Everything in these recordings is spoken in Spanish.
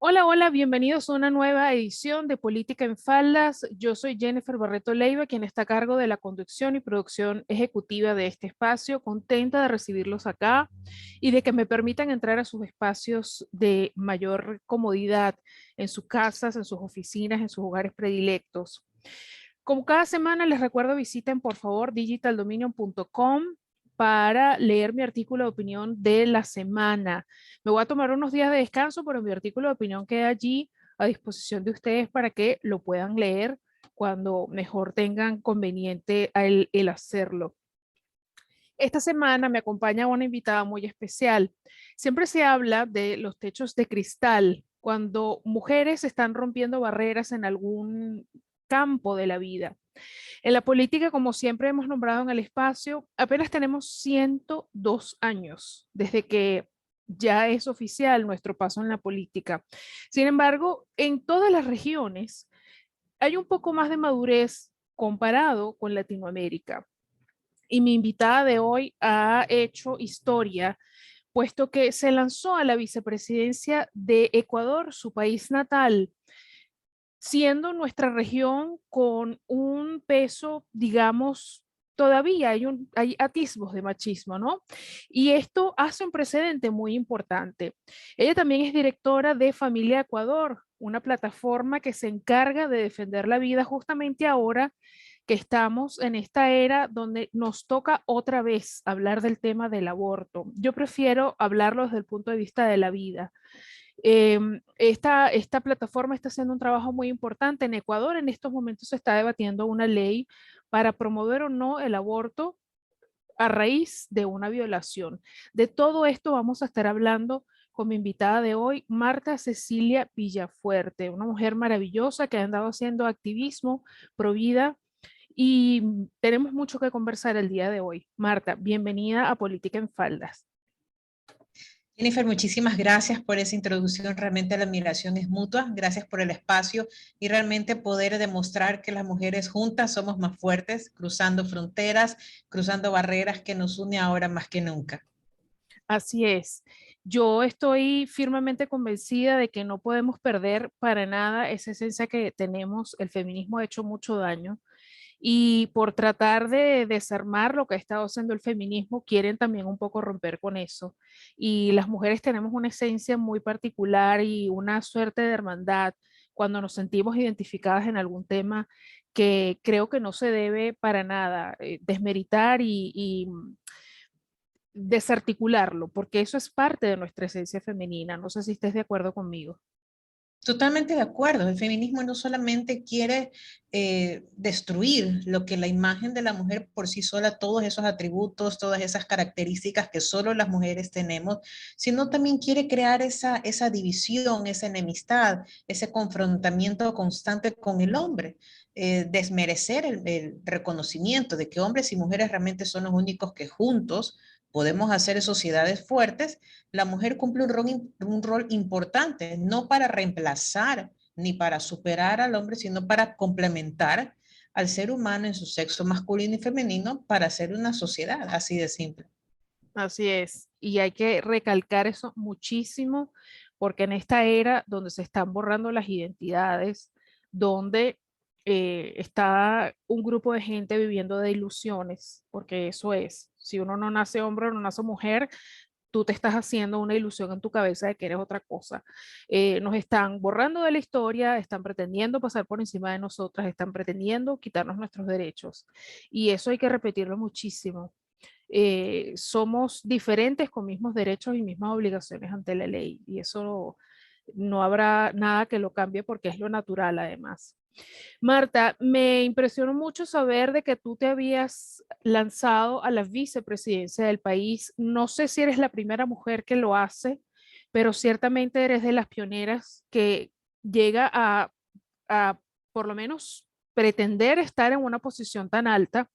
Hola, hola, bienvenidos a una nueva edición de Política en Faldas. Yo soy Jennifer Barreto Leiva, quien está a cargo de la conducción y producción ejecutiva de este espacio. Contenta de recibirlos acá y de que me permitan entrar a sus espacios de mayor comodidad en sus casas, en sus oficinas, en sus hogares predilectos. Como cada semana les recuerdo visiten por favor digitaldominion.com para leer mi artículo de opinión de la semana. Me voy a tomar unos días de descanso, pero mi artículo de opinión queda allí a disposición de ustedes para que lo puedan leer cuando mejor tengan conveniente el hacerlo. Esta semana me acompaña una invitada muy especial. Siempre se habla de los techos de cristal cuando mujeres están rompiendo barreras en algún campo de la vida. En la política, como siempre hemos nombrado en el espacio, apenas tenemos 102 años desde que ya es oficial nuestro paso en la política. Sin embargo, en todas las regiones hay un poco más de madurez comparado con Latinoamérica. Y mi invitada de hoy ha hecho historia, puesto que se lanzó a la vicepresidencia de Ecuador, su país natal, siendo nuestra región con un peso, digamos, todavía hay atisbos de machismo, ¿no? Y esto hace un precedente muy importante. Ella también es directora de Familia Ecuador, una plataforma que se encarga de defender la vida justamente ahora que estamos en esta era donde nos toca otra vez hablar del tema del aborto. Yo prefiero hablarlo desde el punto de vista de la vida. Esta plataforma está haciendo un trabajo muy importante. En Ecuador en estos momentos se está debatiendo una ley para promover o no el aborto a raíz de una violación. De todo esto vamos a estar hablando con mi invitada de hoy, Marta Cecilia Villafuerte, una mujer maravillosa que ha andado haciendo activismo pro vida y tenemos mucho que conversar el día de hoy. Marta, bienvenida a Política en Faldas. Jennifer, muchísimas gracias por esa introducción. Realmente la admiración es mutua. Gracias por el espacio y realmente poder demostrar que las mujeres juntas somos más fuertes, cruzando fronteras, cruzando barreras que nos une ahora más que nunca. Así es. Yo estoy firmemente convencida de que no podemos perder para nada esa esencia que tenemos. El feminismo ha hecho mucho daño y por tratar de desarmar lo que ha estado haciendo el feminismo, quieren también un poco romper con eso. Y las mujeres tenemos una esencia muy particular y una suerte de hermandad cuando nos sentimos identificadas en algún tema que creo que no se debe para nada desmeritar y desarticularlo, porque eso es parte de nuestra esencia femenina. No sé si estés de acuerdo conmigo. Totalmente de acuerdo. El feminismo no solamente quiere destruir lo que la imagen de la mujer por sí sola, todos esos atributos, todas esas características que solo las mujeres tenemos, sino también quiere crear esa división, esa enemistad, ese confrontamiento constante con el hombre. Desmerecer el reconocimiento de que hombres y mujeres realmente son los únicos que juntos podemos hacer sociedades fuertes. La mujer cumple un rol importante, no para reemplazar ni para superar al hombre, sino para complementar al ser humano en su sexo masculino y femenino para hacer una sociedad, así de simple. Así es. Y hay que recalcar eso muchísimo, porque en esta era donde se están borrando las identidades, donde está un grupo de gente viviendo de ilusiones, porque eso es, si uno no nace hombre o no nace mujer, tú te estás haciendo una ilusión en tu cabeza de que eres otra cosa. Nos están borrando de la historia, están pretendiendo pasar por encima de nosotras, están pretendiendo quitarnos nuestros derechos. Y eso hay que repetirlo muchísimo. Somos diferentes con mismos derechos y mismas obligaciones ante la ley. Y eso no habrá nada que lo cambie porque es lo natural además. Marta, me impresionó mucho saber de que tú te habías lanzado a la vicepresidencia del país. No sé si eres la primera mujer que lo hace, pero ciertamente eres de las pioneras que llega a por lo menos pretender estar en una posición tan alta.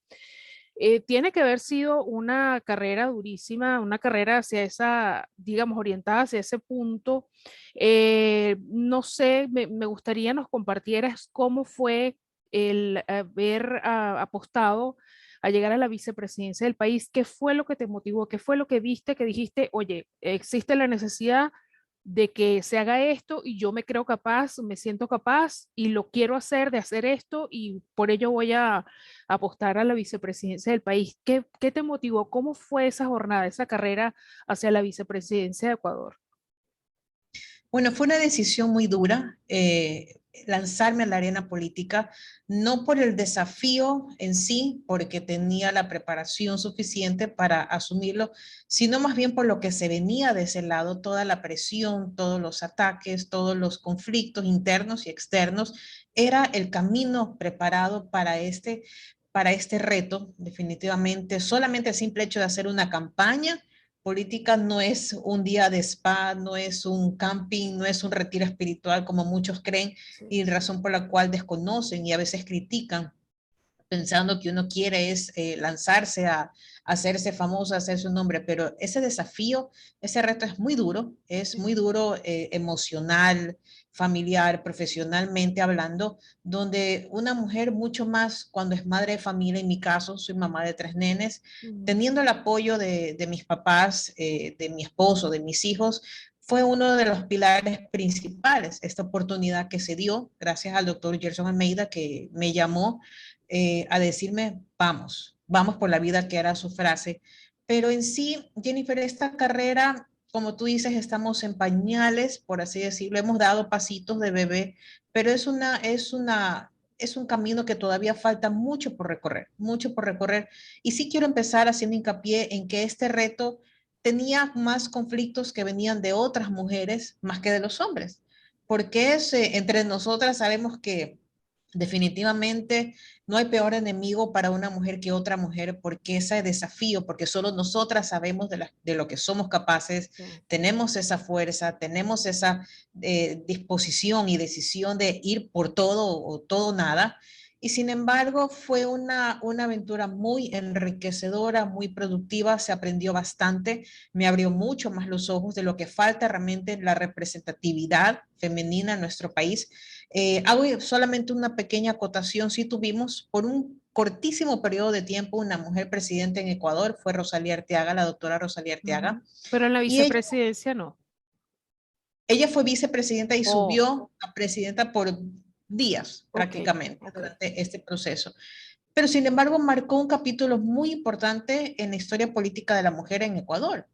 Tiene que haber sido una carrera durísima, una carrera hacia esa, digamos, orientada hacia ese punto. No sé, me gustaría nos compartieras cómo fue el haber apostado a llegar a la vicepresidencia del país. ¿Qué fue lo que te motivó? ¿Qué fue lo que viste que dijiste, oye, existe la necesidad? de que se haga esto y yo me creo capaz, me siento capaz y lo quiero hacer de hacer esto y por ello voy a apostar a la vicepresidencia del país. ¿Qué te motivó? ¿Cómo fue esa jornada, esa carrera hacia la vicepresidencia de Ecuador? Bueno, fue una decisión muy dura lanzarme a la arena política, no por el desafío en sí, porque tenía la preparación suficiente para asumirlo, sino más bien por lo que se venía de ese lado, toda la presión, todos los ataques, todos los conflictos internos y externos. Era el camino preparado para este reto, definitivamente. Solamente el simple hecho de hacer una campaña política no es un día de spa, no es un camping, no es un retiro espiritual como muchos creen Sí. y razón por la cual desconocen y a veces critican pensando que uno quiere es lanzarse a hacerse famoso, a hacerse un nombre, pero ese desafío, ese reto es muy duro emocional, familiar, profesionalmente hablando, donde una mujer mucho más cuando es madre de familia, en mi caso, soy mamá de 3 nenes, Mm. teniendo el apoyo de mis papás, de mi esposo, de mis hijos, fue uno de los pilares principales, esta oportunidad que se dio gracias al doctor Gerson Almeida que me llamó a decirme, vamos, vamos por la vida, que era su frase. Pero en sí, Jennifer, esta carrera, como tú dices, estamos en pañales, por así decirlo, hemos dado pasitos de bebé, pero es un camino que todavía falta mucho por recorrer, mucho por recorrer. Y sí quiero empezar haciendo hincapié en que este reto tenía más conflictos que venían de otras mujeres más que de los hombres, porque entre nosotras sabemos que definitivamente no hay peor enemigo para una mujer que otra mujer, porque ese desafío, porque solo nosotras sabemos de lo que somos capaces, Sí. tenemos esa fuerza, tenemos esa disposición y decisión de ir por todo o todo nada. Y sin embargo, fue una aventura muy enriquecedora, muy productiva, se aprendió bastante, me abrió mucho más los ojos de lo que falta realmente en la representatividad femenina en nuestro país. Hago solamente una pequeña acotación. Sí tuvimos por un cortísimo periodo de tiempo una mujer presidenta en Ecuador, fue Rosalía Arteaga, la doctora Rosalía Arteaga, Ujú. Pero en la y vicepresidencia no. ella fue vicepresidenta y Oh, subió a presidenta por días ok, prácticamente ok. durante este proceso. Pero sin embargo marcó un capítulo muy importante en la historia política de la mujer en Ecuador.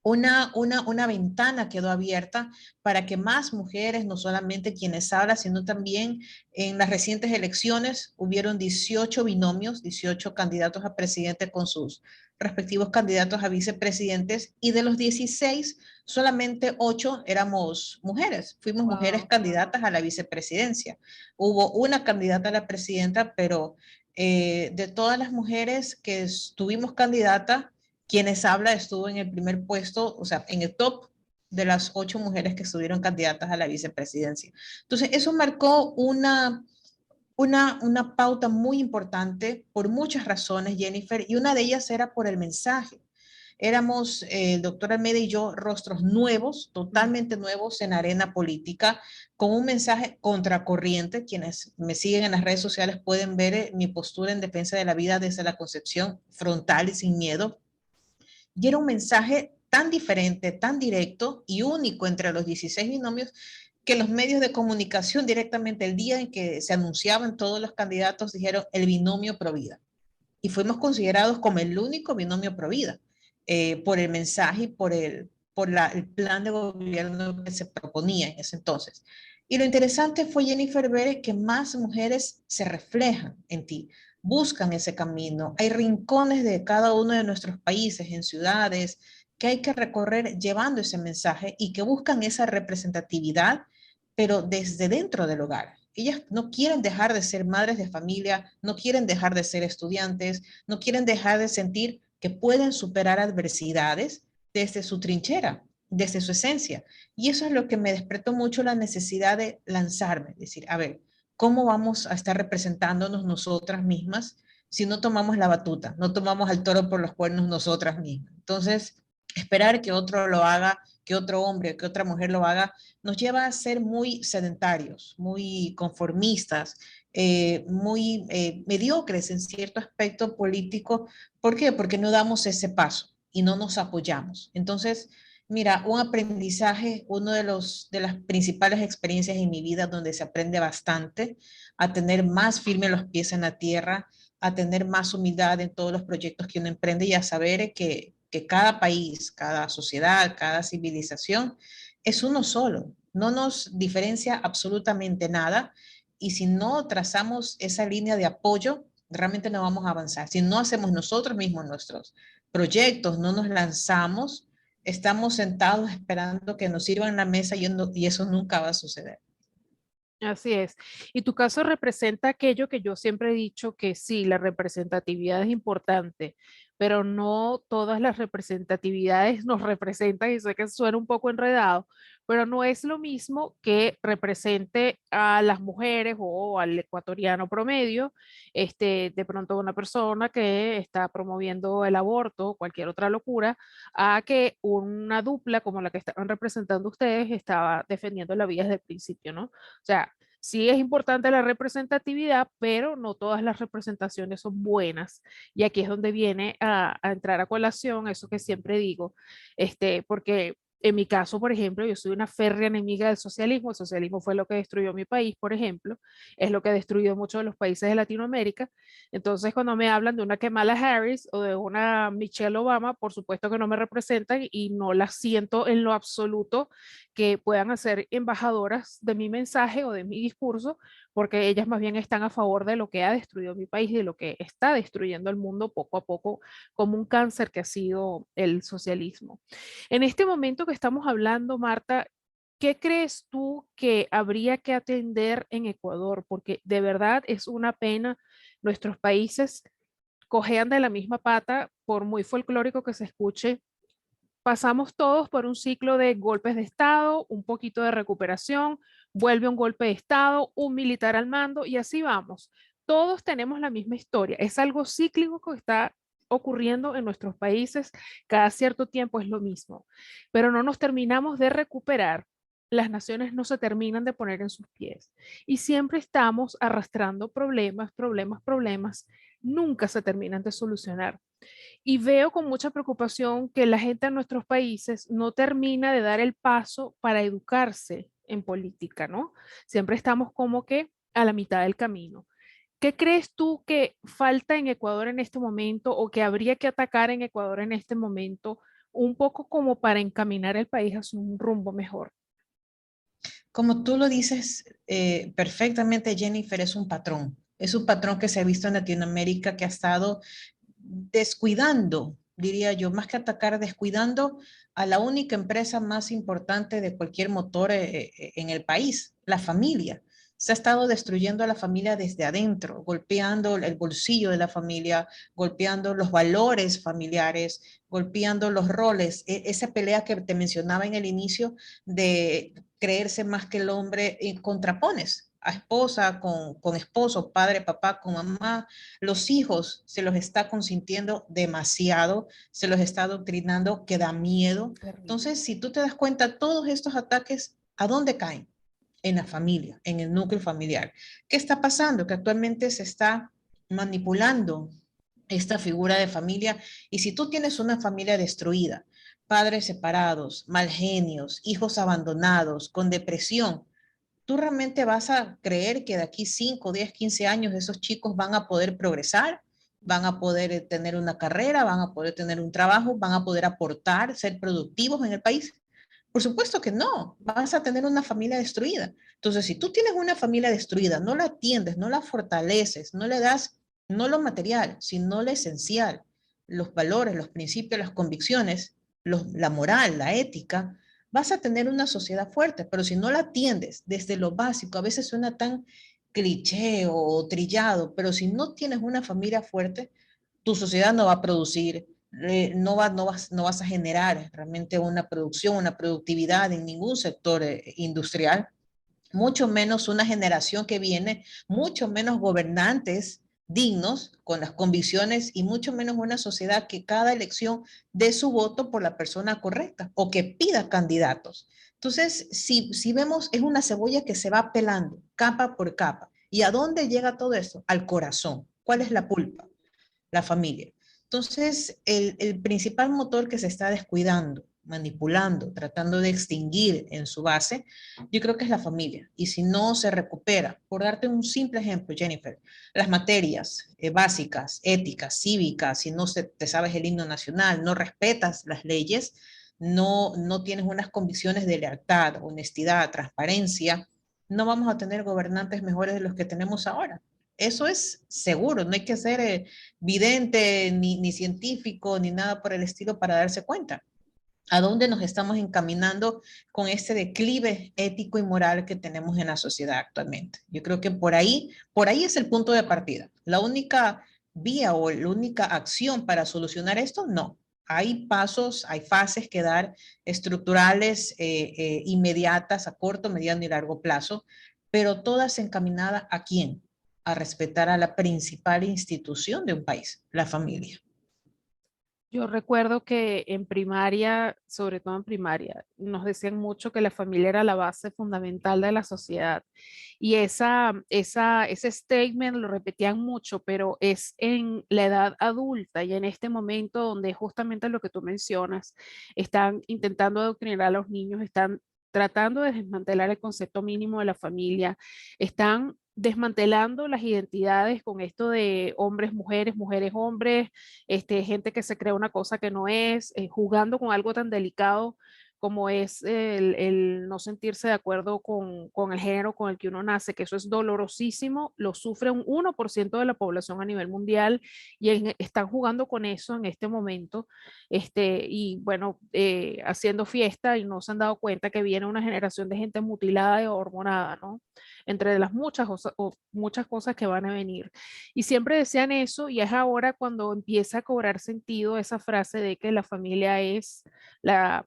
Una ventana quedó abierta para que más mujeres, no solamente quienes hablan, sino también en las recientes elecciones hubieron 18 binomios, 18 candidatos a presidente con sus respectivos candidatos a vicepresidentes y de los 16, solamente 8 éramos mujeres, fuimos mujeres Wow. candidatas a la vicepresidencia. Hubo una candidata a la presidenta, pero de todas las mujeres que estuvimos candidatas, quienes habla estuvo en el primer puesto, o sea, en el top de las 8 mujeres que estuvieron candidatas a la vicepresidencia. Entonces, eso marcó una pauta muy importante por muchas razones, Jennifer, y una de ellas era por el mensaje. Éramos el doctor Almeida y yo rostros nuevos, totalmente nuevos en arena política, con un mensaje contracorriente. Quienes me siguen en las redes sociales pueden ver mi postura en defensa de la vida desde la concepción frontal y sin miedo, y era un mensaje tan diferente, tan directo y único entre los 16 binomios que los medios de comunicación directamente el día en que se anunciaban todos los candidatos dijeron el binomio Provida. Y fuimos considerados como el único binomio Provida por el mensaje y el plan de gobierno que se proponía en ese entonces. Y lo interesante fue, Jennifer, ver que más mujeres se reflejan en ti, buscan ese camino. Hay rincones de cada uno de nuestros países, en ciudades, que hay que recorrer llevando ese mensaje y que buscan esa representatividad, pero desde dentro del hogar. Ellas no quieren dejar de ser madres de familia, no quieren dejar de ser estudiantes, no quieren dejar de sentir que pueden superar adversidades desde su trinchera, desde su esencia. Y eso es lo que me despertó mucho la necesidad de lanzarme, decir, a ver, ¿cómo vamos a estar representándonos nosotras mismas si no tomamos la batuta, no tomamos al toro por los cuernos nosotras mismas? Entonces, esperar que otro lo haga, que otro hombre, que otra mujer lo haga, nos lleva a ser muy sedentarios, muy conformistas, muy mediocres en cierto aspecto político. ¿Por qué? Porque no damos ese paso y no nos apoyamos. Entonces, Mira, un aprendizaje, uno de las principales experiencias en mi vida donde se aprende bastante, a tener más firme los pies en la tierra, a tener más humildad en todos los proyectos que uno emprende y a saber que cada país, cada sociedad, cada civilización es uno solo. No nos diferencia absolutamente nada y si no trazamos esa línea de apoyo, realmente no vamos a avanzar. Si no hacemos nosotros mismos nuestros proyectos, no nos lanzamos, estamos sentados esperando que nos sirvan la mesa y eso nunca va a suceder. Así es. Y tu caso representa aquello que yo siempre he dicho que sí, la representatividad es importante, pero no todas las representatividades nos representan, y sé que suena un poco enredado, pero no es lo mismo que represente a las mujeres o al ecuatoriano promedio, de pronto una persona que está promoviendo el aborto o cualquier otra locura, a que una dupla como la que estaban representando ustedes estaba defendiendo la vida desde el principio, ¿no? O sea, sí es importante la representatividad, pero no todas las representaciones son buenas. Y aquí es donde viene a entrar a colación eso que siempre digo, porque en mi caso, por ejemplo, yo soy una férrea enemiga del socialismo. El socialismo fue lo que destruyó mi país, por ejemplo, es lo que destruyó muchos de los países de Latinoamérica. Entonces, cuando me hablan de una Kamala Harris o de una Michelle Obama, por supuesto que no me representan y no las siento en lo absoluto que puedan hacer embajadoras de mi mensaje o de mi discurso, porque ellas más bien están a favor de lo que ha destruido mi país y de lo que está destruyendo el mundo poco a poco como un cáncer que ha sido el socialismo. En este momento que estamos hablando, Marta, ¿qué crees tú que habría que atender en Ecuador? Porque de verdad es una pena, nuestros países cojean de la misma pata, por muy folclórico que se escuche. Pasamos todos por un ciclo de golpes de Estado, un poquito de recuperación, vuelve un golpe de Estado, un militar al mando y así vamos. Todos tenemos la misma historia. Es algo cíclico que está ocurriendo en nuestros países. Cada cierto tiempo es lo mismo, pero no nos terminamos de recuperar. Las naciones no se terminan de poner en sus pies y siempre estamos arrastrando problemas, problemas, problemas. Nunca se terminan de solucionar. Y veo con mucha preocupación que la gente en nuestros países no termina de dar el paso para educarse en política, ¿no? Siempre estamos como que a la mitad del camino. ¿Qué crees tú que falta en Ecuador en este momento o que habría que atacar en Ecuador en este momento, un poco como para encaminar el país hacia un rumbo mejor? Como tú lo dices perfectamente, Jennifer, es un patrón. Es un patrón que se ha visto en Latinoamérica que ha estado descuidando, diría yo, más que atacar, descuidando a la única empresa más importante de cualquier motor en el país, la familia. Se ha estado destruyendo a la familia desde adentro, golpeando el bolsillo de la familia, golpeando los valores familiares, golpeando los roles. Esa pelea que te mencionaba en el inicio de creerse más que el hombre, contrapones a esposa con esposo, padre, papá, con mamá, los hijos se los está consintiendo demasiado, se los está adoctrinando que da miedo. Terrible. Entonces, si tú te das cuenta, todos estos ataques, ¿a dónde caen? En la familia, en el núcleo familiar. ¿Qué está pasando? Que actualmente se está manipulando esta figura de familia y si tú tienes una familia destruida, padres separados, mal genios, hijos abandonados, con depresión, ¿tú realmente vas a creer que de aquí 5, 10, 15 años esos chicos van a poder progresar? ¿Van a poder tener una carrera? ¿Van a poder tener un trabajo? ¿Van a poder aportar, ser productivos en el país? Por supuesto que no, vas a tener una familia destruida. Entonces, si tú tienes una familia destruida, no la atiendes, no la fortaleces, no le das no lo material, sino lo esencial, los valores, los principios, las convicciones, la moral, la ética, vas a tener una sociedad fuerte, pero si no la atiendes desde lo básico, a veces suena tan cliché o trillado, pero si no tienes una familia fuerte, tu sociedad no va a producir, no vas a generar realmente una producción, una productividad en ningún sector industrial, mucho menos una generación que viene, mucho menos gobernantes dignos con las convicciones y mucho menos una sociedad que cada elección dé su voto por la persona correcta o que pida candidatos. Entonces, si vemos, es una cebolla que se va pelando capa por capa. ¿Y a dónde llega todo eso? Al corazón. ¿Cuál es la pulpa? La familia. Entonces, el principal motor que se está descuidando manipulando, tratando de extinguir en su base, yo creo que es la familia. Y si no se recupera, por darte un simple ejemplo, Jennifer, las materias básicas, éticas, cívicas, si no te sabes el himno nacional, no respetas las leyes, no tienes unas convicciones de lealtad, honestidad, transparencia, no vamos a tener gobernantes mejores de los que tenemos ahora. Eso es seguro, no hay que ser vidente, ni científico, ni nada por el estilo para darse cuenta. ¿A dónde nos estamos encaminando con este declive ético y moral que tenemos en la sociedad actualmente? Yo creo que por ahí es el punto de partida. La única vía o la única acción para solucionar esto, no. Hay pasos, hay fases que dar estructurales inmediatas a corto, mediano y largo plazo, pero todas encaminadas ¿a quién? A respetar a la principal institución de un país, la familia. Yo recuerdo que en primaria, sobre todo en primaria, nos decían mucho que la familia era la base fundamental de la sociedad. Y ese statement lo repetían mucho, pero es en la edad adulta y en este momento donde justamente lo que tú mencionas, están intentando adoctrinar a los niños, están tratando de desmantelar el concepto mínimo de la familia, están desmantelando las identidades con esto de hombres, mujeres, mujeres, hombres, gente que se crea una cosa que no es, jugando con algo tan delicado como es el no sentirse de acuerdo con el género con el que uno nace, que eso es dolorosísimo, lo sufre un 1% de la población a nivel mundial y están jugando con eso en este momento, y bueno, haciendo fiesta y no se han dado cuenta que viene una generación de gente mutilada y hormonada, ¿no? Entre las muchas cosas que van a venir. Y siempre decían eso y es ahora cuando empieza a cobrar sentido esa frase de que la familia es la,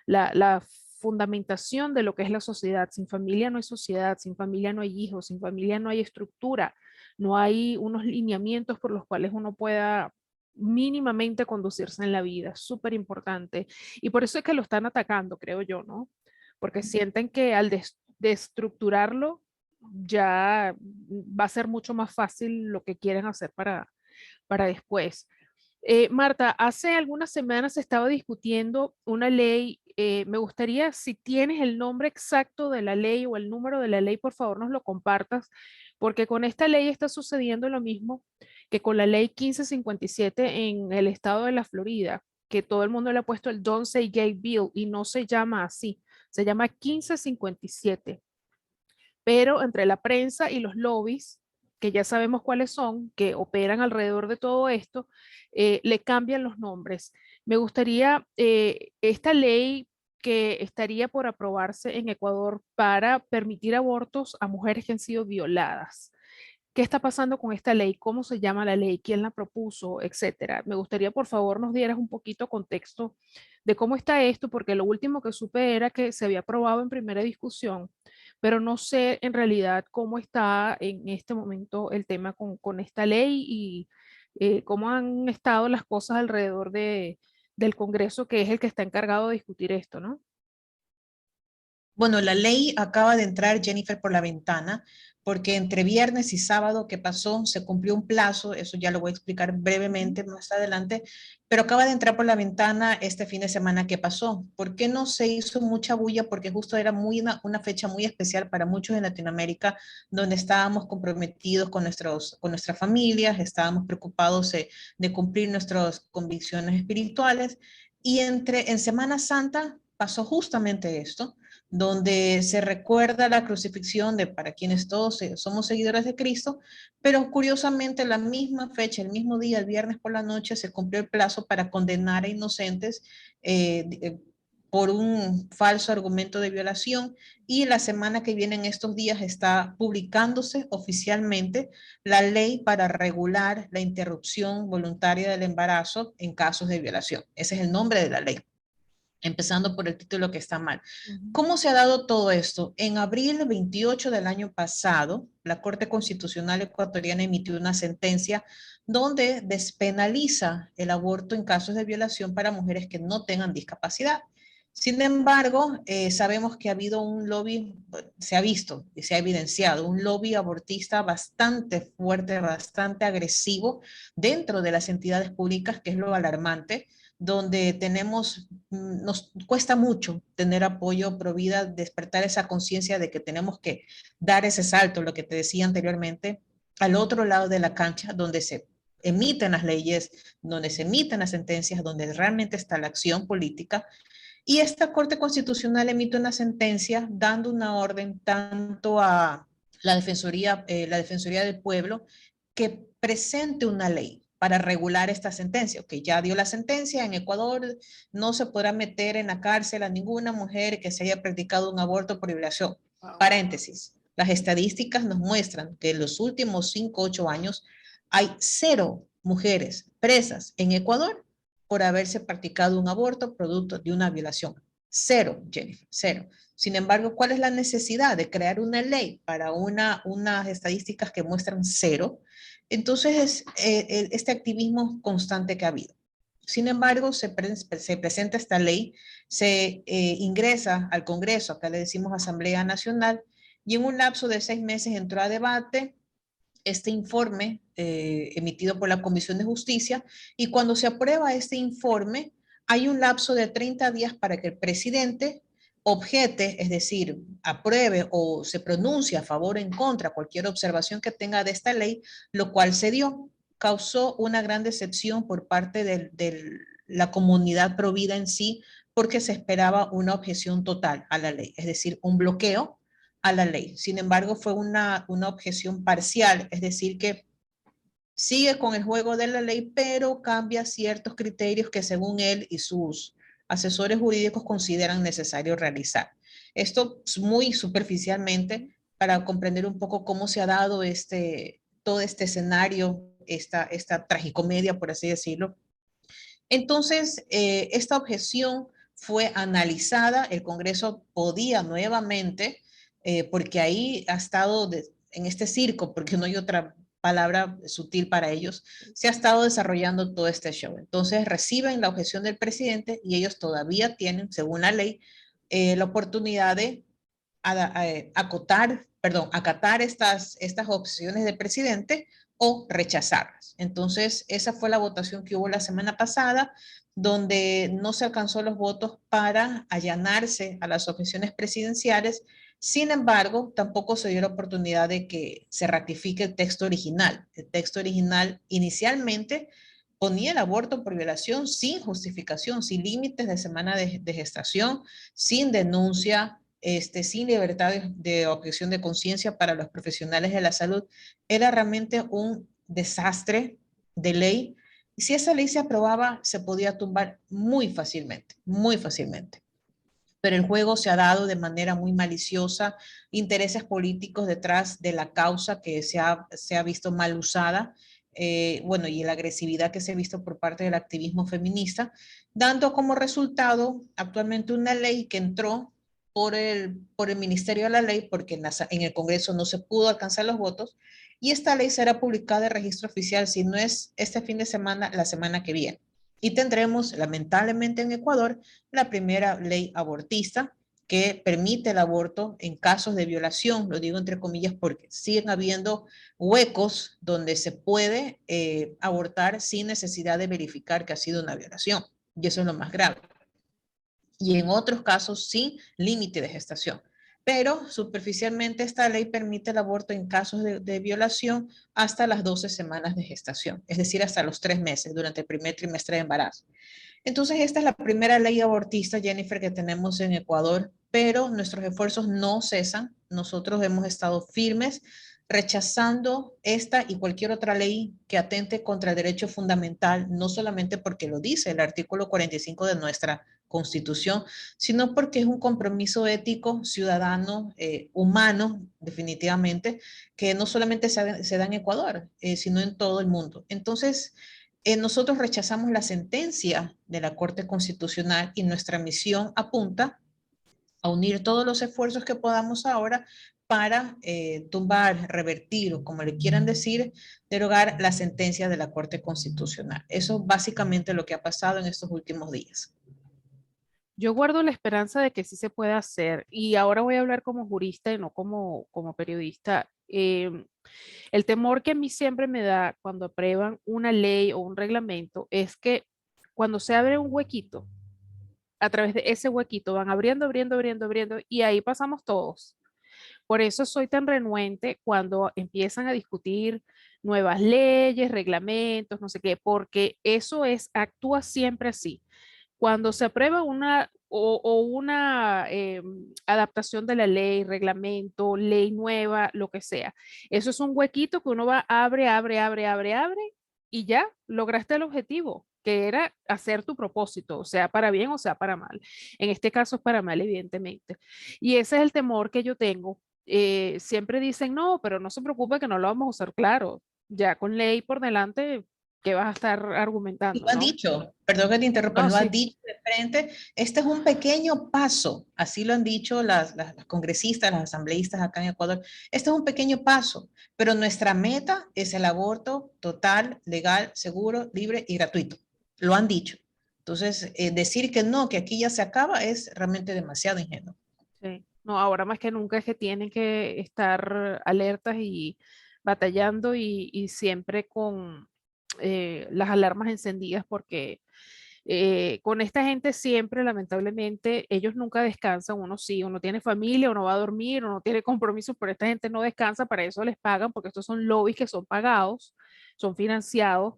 la fundamentación de lo que es la sociedad. Sin familia no hay sociedad, sin familia no hay hijos, sin familia no hay estructura, no hay unos lineamientos por los cuales uno pueda mínimamente conducirse en la vida. Súper importante. Y por eso es que lo están atacando, creo yo, ¿no? Porque sienten que al destructurarlo ya va a ser mucho más fácil lo que quieren hacer para después. Marta, hace algunas semanas se estaba discutiendo una ley. Me gustaría, si tienes el nombre exacto de la ley o el número de la ley, por favor nos lo compartas, porque con esta ley está sucediendo lo mismo que con la ley 1557 en el estado de la Florida, que todo el mundo le ha puesto el Don't Say Gay Bill y no se llama así, se llama 1557, pero entre la prensa y los lobbies, que ya sabemos cuáles son, que operan alrededor de todo esto, le cambian los nombres. Me gustaría, esta ley que estaría por aprobarse en Ecuador para permitir abortos a mujeres que han sido violadas. ¿Qué está pasando con esta ley? ¿Cómo se llama la ley? ¿Quién la propuso? Etcétera. Me gustaría, por favor, nos dieras un poquito contexto de cómo está esto, porque lo último que supe era que se había aprobado en primera discusión, pero no sé en realidad cómo está en este momento el tema con esta ley y cómo han estado las cosas alrededor del Congreso, que es el que está encargado de discutir esto, ¿no? Bueno, la ley acaba de entrar, Jennifer, por la ventana, porque entre viernes y sábado que pasó se cumplió un plazo, eso ya lo voy a explicar brevemente más adelante, pero acaba de entrar por la ventana este fin de semana que pasó. ¿Por qué no se hizo mucha bulla? Porque justo era una fecha muy especial para muchos en Latinoamérica, donde estábamos comprometidos con nuestras familias, estábamos preocupados de cumplir nuestras convicciones espirituales, y en Semana Santa pasó justamente esto donde se recuerda la crucifixión de para quienes todos somos seguidores de Cristo, pero curiosamente la misma fecha, el mismo día, el viernes por la noche, se cumplió el plazo para condenar a inocentes por un falso argumento de violación, y la semana que viene, en estos días, está publicándose oficialmente la ley para regular la interrupción voluntaria del embarazo en casos de violación. Ese es el nombre de la ley, empezando por el título que está mal. Ujú. ¿Cómo se ha dado todo esto? En abril 28 del año pasado, la Corte Constitucional Ecuatoriana emitió una sentencia donde despenaliza el aborto en casos de violación para mujeres que no tengan discapacidad. Sin embargo, sabemos que ha habido un lobby, se ha visto y se ha evidenciado, un lobby abortista bastante fuerte, bastante agresivo dentro de las entidades públicas, que es lo alarmante, donde nos cuesta mucho tener apoyo pro vida, despertar esa conciencia de que tenemos que dar ese salto, lo que te decía anteriormente, al otro lado de la cancha, donde se emiten las leyes, donde se emiten las sentencias, donde realmente está la acción política. Y esta Corte Constitucional emite una sentencia dando una orden tanto a la Defensoría del Pueblo que presente una ley para regular esta sentencia. Que ya dio la sentencia, en Ecuador no se podrá meter en la cárcel a ninguna mujer que se haya practicado un aborto por violación. Paréntesis, las estadísticas nos muestran que en los últimos 5 o 8 años hay 0 mujeres presas en Ecuador por haberse practicado un aborto producto de una violación. 0, Jennifer, 0. Sin embargo, ¿cuál es la necesidad de crear una ley para unas estadísticas que muestran 0? Entonces, es este activismo constante que ha habido. Sin embargo, se presenta esta ley, se ingresa al Congreso, acá le decimos Asamblea Nacional, y en un lapso de 6 meses entró a debate este informe emitido por la Comisión de Justicia, y cuando se aprueba este informe, hay un lapso de 30 días para que el presidente objete, es decir, apruebe o se pronuncie a favor o en contra cualquier observación que tenga de esta ley, lo cual se dio. Causó una gran decepción por parte de la comunidad provida en sí, porque se esperaba una objeción total a la ley, es decir, un bloqueo a la ley. Sin embargo, fue una objeción parcial, es decir, que sigue con el juego de la ley, pero cambia ciertos criterios que según él y sus asesores jurídicos consideran necesario realizar. Esto es muy superficialmente para comprender un poco cómo se ha dado todo este escenario, esta tragicomedia, por así decirlo. Entonces, esta objeción fue analizada, el Congreso podía nuevamente, porque ahí ha estado en este circo, porque no hay otra palabra sutil para ellos, se ha estado desarrollando todo este show. Entonces reciben la objeción del presidente y ellos todavía tienen, según la ley, la oportunidad de acatar estas opciones del presidente o rechazarlas. Entonces, esa fue la votación que hubo la semana pasada, donde no se alcanzó los votos para allanarse a las objeciones presidenciales. Sin embargo, tampoco se dio la oportunidad de que se ratifique el texto original. El texto original inicialmente ponía el aborto por violación sin justificación, sin límites de semana de gestación, sin denuncia, sin libertad de objeción de conciencia para los profesionales de la salud. Era realmente un desastre de ley. Y si esa ley se aprobaba, se podía tumbar muy fácilmente, muy fácilmente. Pero el juego se ha dado de manera muy maliciosa, intereses políticos detrás de la causa que se ha visto mal usada, bueno, y la agresividad que se ha visto por parte del activismo feminista, dando como resultado actualmente una ley que entró por el Ministerio de la Ley, porque en el Congreso no se pudo alcanzar los votos, y esta ley será publicada en registro oficial, si no es este fin de semana, la semana que viene. Y tendremos, lamentablemente en Ecuador, la primera ley abortista que permite el aborto en casos de violación, lo digo entre comillas porque siguen habiendo huecos donde se puede abortar sin necesidad de verificar que ha sido una violación, y eso es lo más grave. Y en otros casos sin límite de gestación. Pero superficialmente esta ley permite el aborto en casos de violación hasta las 12 semanas de gestación, es decir, hasta los 3 meses durante el primer trimestre de embarazo. Entonces, esta es la primera ley abortista, Jennifer, que tenemos en Ecuador, pero nuestros esfuerzos no cesan. Nosotros hemos estado firmes rechazando esta y cualquier otra ley que atente contra el derecho fundamental, no solamente porque lo dice el artículo 45 de nuestra Constitución, sino porque es un compromiso ético, ciudadano, humano, definitivamente, que no solamente se da en Ecuador, sino en todo el mundo. Entonces, nosotros rechazamos la sentencia de la Corte Constitucional y nuestra misión apunta a unir todos los esfuerzos que podamos ahora para tumbar, revertir o como le quieran decir, derogar la sentencia de la Corte Constitucional. Eso es básicamente lo que ha pasado en estos últimos días. Yo guardo la esperanza de que sí se pueda hacer y ahora voy a hablar como jurista y no como periodista. El temor que a mí siempre me da cuando aprueban una ley o un reglamento es que cuando se abre un huequito, a través de ese huequito van abriendo, abriendo, abriendo, abriendo, y ahí pasamos todos. Por eso soy tan renuente cuando empiezan a discutir nuevas leyes, reglamentos, no sé qué, porque eso es, actúa siempre así. Cuando se aprueba una o una adaptación de la ley, reglamento, ley nueva, lo que sea, eso es un huequito que uno va, abre, abre, abre, abre, abre y ya lograste el objetivo, que era hacer tu propósito, sea para bien o sea para mal. En este caso es para mal, evidentemente. Y ese es el temor que yo tengo. Siempre dicen, no, pero no se preocupe que no lo vamos a usar claro. Ya con ley por delante, ¿qué vas a estar Y argumentando, lo han no? dicho, perdón que te interrumpa, No, lo han sí. dicho de frente, este es un pequeño paso, así lo han dicho las congresistas, las asambleístas acá en Ecuador, este es un pequeño paso, pero nuestra meta es el aborto total, legal, seguro, libre y gratuito, lo han dicho. Entonces, decir que no, que aquí ya se acaba, es realmente demasiado ingenuo. Sí. No, ahora más que nunca es que tienen que estar alertas y batallando y siempre con las alarmas encendidas porque con esta gente siempre, lamentablemente, ellos nunca descansan. Uno sí, uno tiene familia, uno va a dormir, uno tiene compromisos, pero esta gente no descansa, para eso les pagan porque estos son lobbies que son pagados, son financiados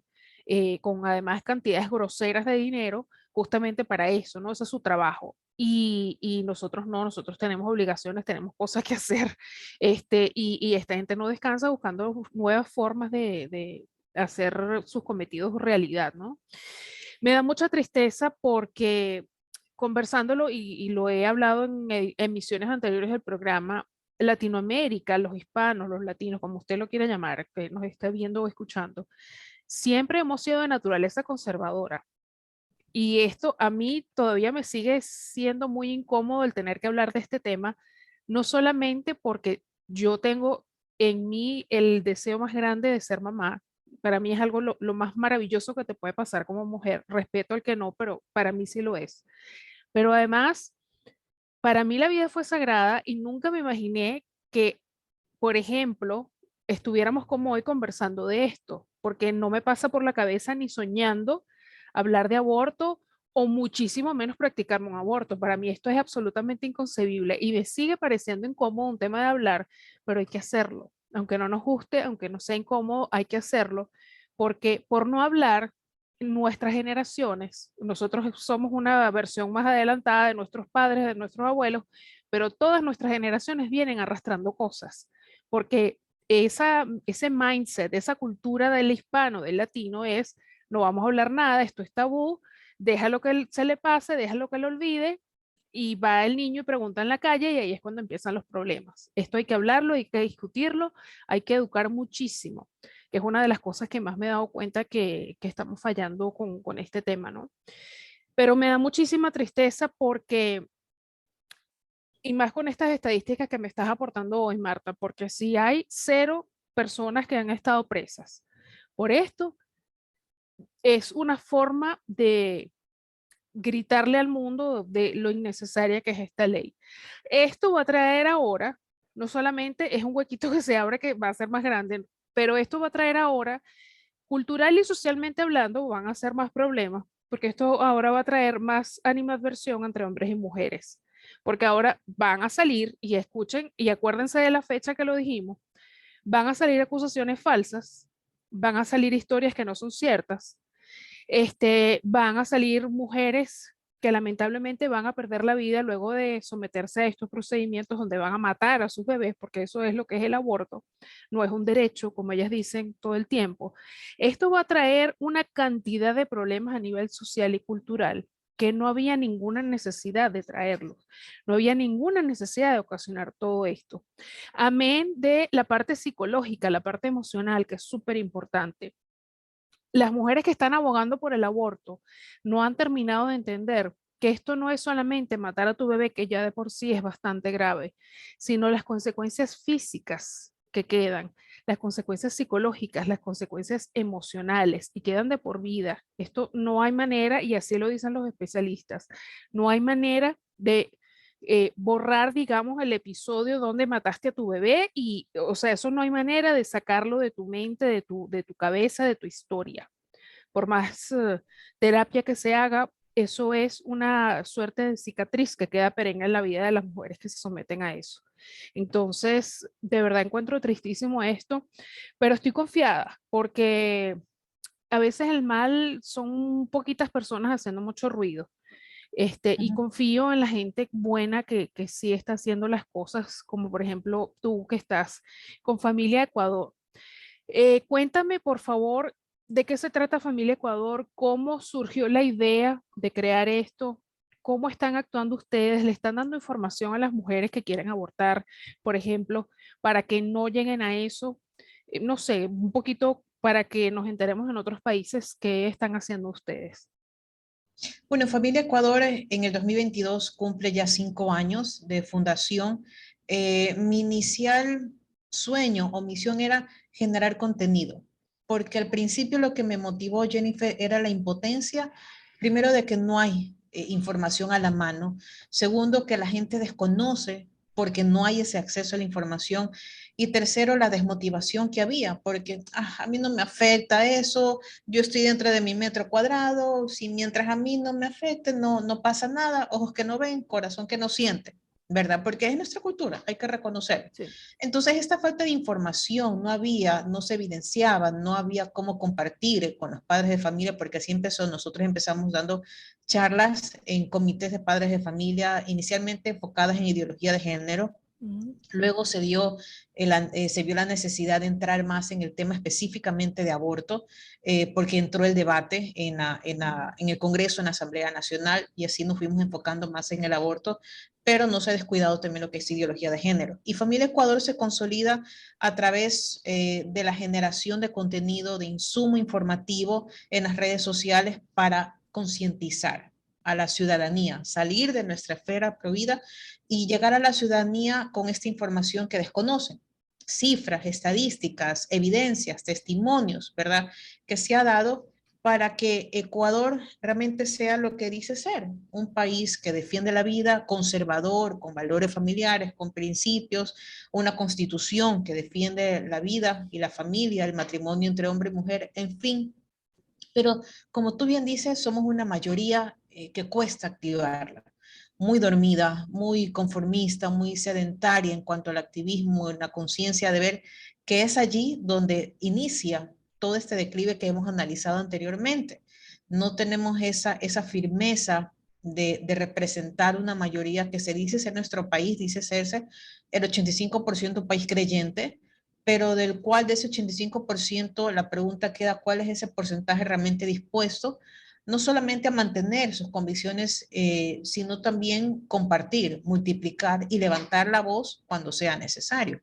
con además cantidades groseras de dinero justamente para eso, ¿no? Ese es su trabajo. Y nosotros no, nosotros tenemos obligaciones, tenemos cosas que hacer, y esta gente no descansa buscando nuevas formas de hacer sus cometidos realidad, ¿no? Me da mucha tristeza porque conversándolo y lo he hablado en emisiones anteriores del programa, Latinoamérica, los hispanos, los latinos, como usted lo quiera llamar, que nos está viendo o escuchando, siempre hemos sido de naturaleza conservadora. Y esto a mí todavía me sigue siendo muy incómodo el tener que hablar de este tema, no solamente porque yo tengo en mí el deseo más grande de ser mamá. Para mí es algo lo más maravilloso que te puede pasar como mujer. Respeto al que no, pero para mí sí lo es. Pero además, para mí la vida fue sagrada y nunca me imaginé que, por ejemplo, estuviéramos como hoy conversando de esto, porque no me pasa por la cabeza ni soñando hablar de aborto o muchísimo menos practicar un aborto. Para mí esto es absolutamente inconcebible y me sigue pareciendo incómodo un tema de hablar, pero hay que hacerlo. Aunque no nos guste, aunque no sea incómodo, hay que hacerlo, porque por no hablar, nuestras generaciones, nosotros somos una versión más adelantada de nuestros padres, de nuestros abuelos, pero todas nuestras generaciones vienen arrastrando cosas, porque ese mindset, esa cultura del hispano, del latino es, no vamos a hablar nada, esto es tabú, déjalo que se le pase, déjalo que lo olvide, y va el niño y pregunta en la calle y ahí es cuando empiezan los problemas. Esto hay que hablarlo, hay que discutirlo, hay que educar muchísimo, que es una de las cosas que más me he dado cuenta que estamos fallando con este tema, ¿no? Pero me da muchísima tristeza porque, y más con estas estadísticas que me estás aportando hoy, Marta, porque si hay 0 personas que han estado presas por esto, es una forma de gritarle al mundo de lo innecesaria que es esta ley. Esto va a traer ahora, no solamente es un huequito que se abre que va a ser más grande, pero esto va a traer ahora, cultural y socialmente hablando, van a ser más problemas, porque esto ahora va a traer más animadversión entre hombres y mujeres, porque ahora van a salir, y escuchen, y acuérdense de la fecha que lo dijimos, van a salir acusaciones falsas, van a salir historias que no son ciertas, van a salir mujeres que lamentablemente van a perder la vida luego de someterse a estos procedimientos donde van a matar a sus bebés, porque eso es lo que es el aborto, no es un derecho, como ellas dicen todo el tiempo. Esto va a traer una cantidad de problemas a nivel social y cultural que no había ninguna necesidad de traerlos, no había ninguna necesidad de ocasionar todo esto. Amén de la parte psicológica, la parte emocional, que es súper importante. Las mujeres que están abogando por el aborto no han terminado de entender que esto no es solamente matar a tu bebé, que ya de por sí es bastante grave, sino las consecuencias físicas que quedan, las consecuencias psicológicas, las consecuencias emocionales y quedan de por vida. Esto no hay manera, y así lo dicen los especialistas, no hay manera de borrar, digamos, el episodio donde mataste a tu bebé y, o sea, eso no hay manera de sacarlo de tu mente, de tu cabeza, de tu historia. por más terapia que se haga, eso es una suerte de cicatriz que queda perenne en la vida de las mujeres que se someten a eso. Entonces, de verdad encuentro tristísimo esto, pero estoy confiada porque a veces el mal son poquitas personas haciendo mucho ruido. Y Ujú. confío en la gente buena que sí está haciendo las cosas, como por ejemplo tú que estás con Familia Ecuador. Cuéntame, por favor, de qué se trata Familia Ecuador, cómo surgió la idea de crear esto, cómo están actuando ustedes, le están dando información a las mujeres que quieren abortar, por ejemplo, para que no lleguen a eso. No sé, un poquito para que nos enteremos en otros países qué están haciendo ustedes. Bueno, Familia Ecuador en el 2022 cumple ya 5 años de fundación. Mi inicial sueño o misión era generar contenido, porque al principio lo que me motivó, Jennifer, era la impotencia, primero de que no hay información a la mano, segundo que la gente desconoce porque no hay ese acceso a la información, y tercero la desmotivación que había, porque a mí no me afecta eso, yo estoy dentro de mi metro cuadrado, si mientras a mí no me afecte, no pasa nada, ojos que no ven, corazón que no siente, ¿verdad? Porque es nuestra cultura, hay que reconocer. Sí. Entonces, esta falta de información no había, no se evidenciaba, no había cómo compartir con los padres de familia, porque así empezó. Nosotros empezamos dando charlas en comités de padres de familia, inicialmente enfocadas en ideología de género. Ujú. Luego se vio la necesidad de entrar más en el tema específicamente de aborto, porque entró el debate en el Congreso, en la Asamblea Nacional, y así nos fuimos enfocando más en el aborto, pero no se ha descuidado también lo que es ideología de género. Y Familia Ecuador se consolida a través de la generación de contenido, de insumo informativo en las redes sociales para concientizar a la ciudadanía, salir de nuestra esfera prohibida y llegar a la ciudadanía con esta información que desconocen. Cifras, estadísticas, evidencias, testimonios, ¿verdad? Que se ha dado para que Ecuador realmente sea lo que dice ser, un país que defiende la vida, conservador, con valores familiares, con principios, una constitución que defiende la vida y la familia, el matrimonio entre hombre y mujer, en fin. Pero como tú bien dices, somos una mayoría que cuesta activarla, muy dormida, muy conformista, muy sedentaria en cuanto al activismo, en la conciencia de ver que es allí donde inicia todo este declive que hemos analizado anteriormente. No tenemos esa firmeza de representar una mayoría que se dice ser nuestro país, dice serse el 85% país creyente, pero del cual de ese 85% la pregunta queda cuál es ese porcentaje realmente dispuesto no solamente a mantener sus convicciones, sino también compartir, multiplicar y levantar la voz cuando sea necesario.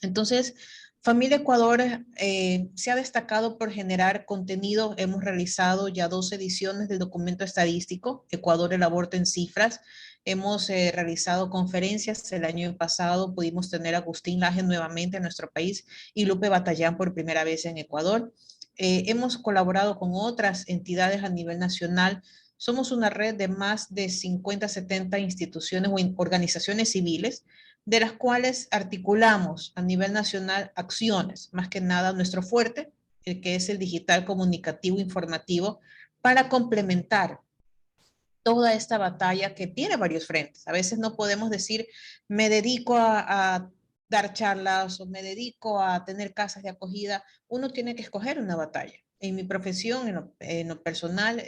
Entonces, Familia Ecuador se ha destacado por generar contenido. Hemos realizado ya 2 ediciones del documento estadístico, Ecuador el aborto en cifras. Hemos realizado conferencias. El año pasado pudimos tener a Agustín Laje nuevamente en nuestro país y Lupe Batallán por primera vez en Ecuador. Hemos colaborado con otras entidades a nivel nacional. Somos una red de más de 50, 70 instituciones o organizaciones civiles de las cuales articulamos a nivel nacional acciones, más que nada nuestro fuerte, el que es el digital comunicativo informativo, para complementar toda esta batalla que tiene varios frentes. A veces no podemos decir, me dedico a dar charlas o me dedico a tener casas de acogida. Uno tiene que escoger una batalla. En mi profesión, en lo personal,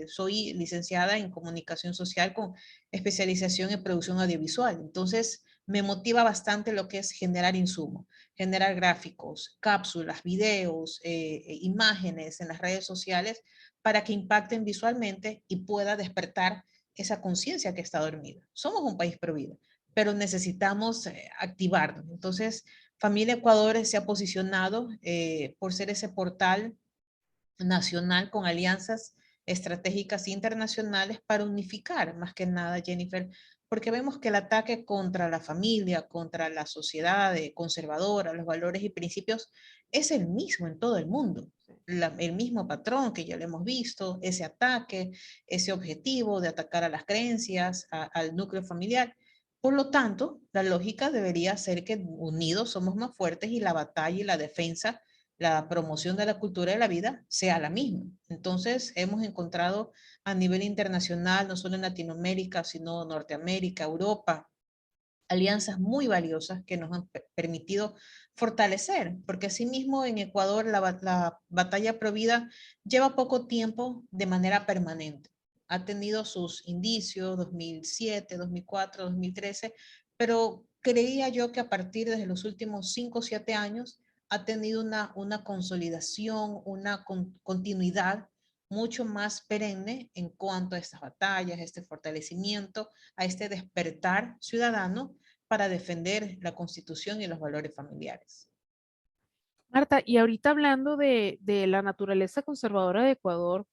soy licenciada en comunicación social con especialización en producción audiovisual. Entonces, me motiva bastante lo que es generar insumo, generar gráficos, cápsulas, videos, imágenes en las redes sociales para que impacten visualmente y pueda despertar esa conciencia que está dormida. Somos un país prohibido, pero necesitamos activarnos. Entonces, Familia Ecuador se ha posicionado por ser ese portal nacional con alianzas estratégicas internacionales para unificar más que nada, Jennifer, porque vemos que el ataque contra la familia, contra la sociedad conservadora, los valores y principios es el mismo en todo el mundo. El mismo patrón que ya lo hemos visto, ese ataque, ese objetivo de atacar a las creencias, al núcleo familiar. Por lo tanto, la lógica debería ser que unidos somos más fuertes y la batalla y la defensa la promoción de la cultura de la vida sea la misma. Entonces, hemos encontrado a nivel internacional, no solo en Latinoamérica, sino Norteamérica, Europa, alianzas muy valiosas que nos han permitido fortalecer, porque asimismo en Ecuador la batalla pro vida lleva poco tiempo de manera permanente. Ha tenido sus indicios, 2007, 2004, 2013, pero creía yo que a partir de los últimos 5 o 7 años ha tenido una consolidación, una continuidad mucho más perenne en cuanto a estas batallas, este fortalecimiento, a este despertar ciudadano para defender la Constitución y los valores familiares. Marta, y ahorita hablando de la naturaleza conservadora de Ecuador,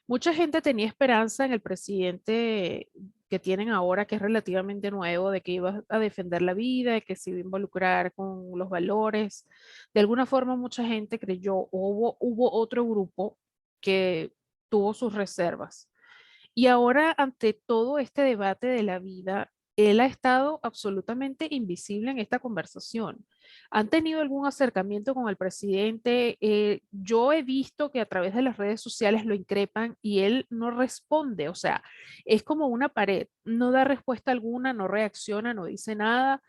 mucha gente tenía esperanza en el presidente que tienen ahora, que es relativamente nuevo, de que iba a defender la vida, de que se iba a involucrar con los valores. De alguna forma, mucha gente creyó, hubo otro grupo que tuvo sus reservas. Y ahora, ante todo este debate de la vida, él ha estado absolutamente invisible en esta conversación. ¿Han tenido algún acercamiento con el presidente? Yo he visto que a través de las redes sociales lo increpan y él no responde, o sea, es como una pared, no da respuesta alguna, no reacciona, no dice nada.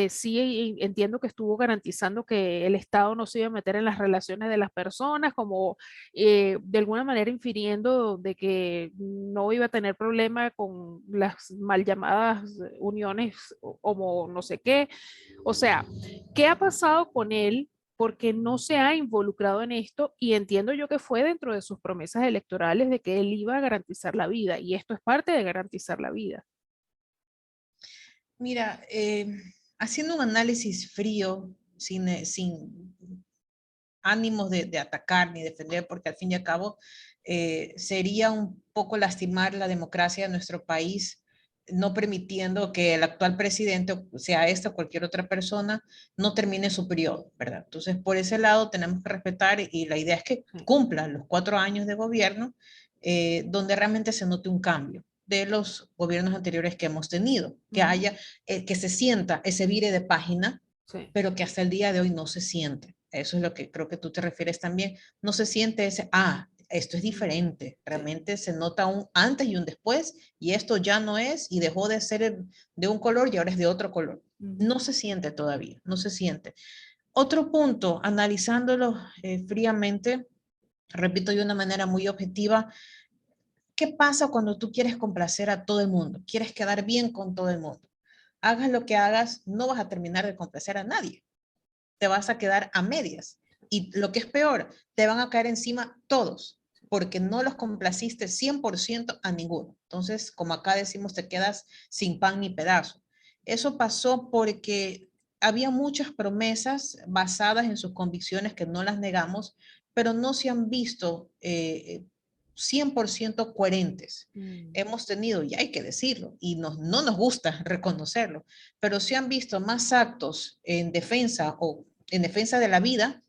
Sí entiendo que estuvo garantizando que el Estado no se iba a meter en las relaciones de las personas, como de alguna manera infiriendo de que no iba a tener problema con las mal llamadas uniones homo no sé qué. O sea, ¿qué ha pasado con él? Porque no se ha involucrado en esto y entiendo yo que fue dentro de sus promesas electorales de que él iba a garantizar la vida y esto es parte de garantizar la vida. Mira, haciendo un análisis frío, sin ánimos de atacar ni defender, porque al fin y al cabo sería un poco lastimar la democracia de nuestro país, no permitiendo que el actual presidente, sea esta o cualquier otra persona, no termine su periodo, ¿verdad? Entonces, por ese lado tenemos que respetar y la idea es que cumplan los 4 años de gobierno, donde realmente se note un cambio de los gobiernos anteriores que hemos tenido, que haya, que se sienta ese vire de página, Sí. pero que hasta el día de hoy no se siente. Eso es lo que creo que tú te refieres también. No se siente ese, esto es diferente. Sí. Realmente se nota un antes y un después y esto ya no es y dejó de ser de un color y ahora es de otro color. No se siente todavía, no se siente. Otro punto, analizándolo fríamente, repito de una manera muy objetiva, ¿qué pasa cuando tú quieres complacer a todo el mundo? Quieres quedar bien con todo el mundo. Hagas lo que hagas, no vas a terminar de complacer a nadie, te vas a quedar a medias. Y lo que es peor, te van a caer encima todos, porque no los complaciste 100% a ninguno. Entonces, como acá decimos, te quedas sin pan ni pedazo. Eso pasó porque había muchas promesas basadas en sus convicciones que no las negamos, pero no se han visto 100% coherentes. Hemos tenido, y hay que decirlo, y no nos gusta reconocerlo, pero se han visto más actos en defensa de la vida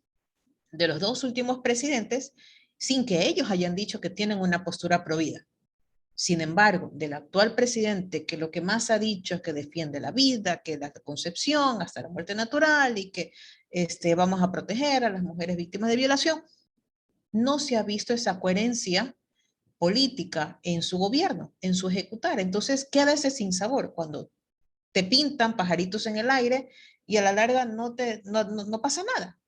de los dos últimos presidentes sin que ellos hayan dicho que tienen una postura pro vida. Sin embargo, del actual presidente, que lo que más ha dicho es que defiende la vida, que la concepción hasta la muerte natural y que vamos a proteger a las mujeres víctimas de violación, no se ha visto esa coherencia política en su gobierno, en su ejecutar. Entonces queda ese sinsabor cuando te pintan pajaritos en el aire y a la larga no pasa nada.